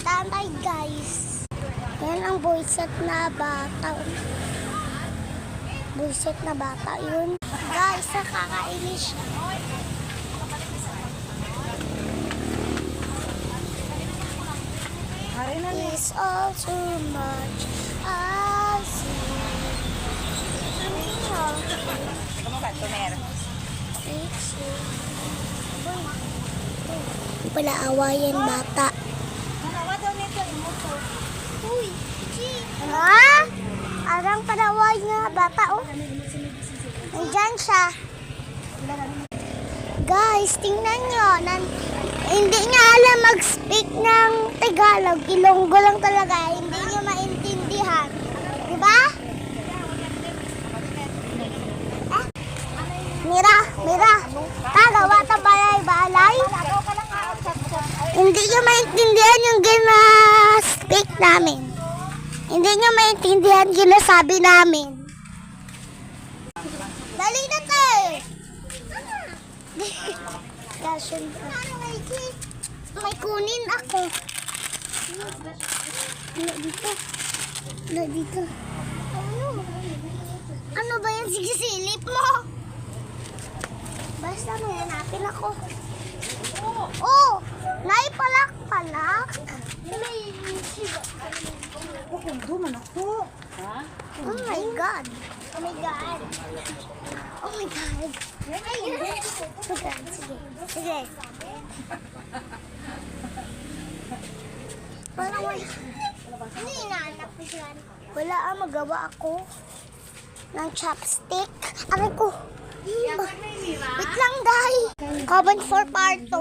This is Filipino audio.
Tatay guys. Yan ang buisit na bata. Buisit na bata yun. Guys, nakakainis siya. It's all too much. I see. It's you. Wala awayan bata. Uy, ha? Arang panaway nga bata, oh. Nandyan siya. Guys, tingnan nyo. Hindi niya alam mag-speak ng Tagalog. Ilonggo lang talaga. Hindi niya maintindihan. Diba? Mira. Tagawa ta balay. Hindi niya maintindihan yung gina-speak namin. Hindi niya maintindihan ginasabi namin. Dali na tayo. Kasun pa. May kunin ako. Dito. Ano ba yan? Sigisilip mo? Basta may hanapin ako. Oh! Naipalak-palak. Duman ako. Ha? Oh my God. Oh my God. Oh my God. Sige. Parang wala. Ano inaanap ko siya? Wala magawa ako ng chopstick. Aray ko. Wait lang, Day. Comment for part 2.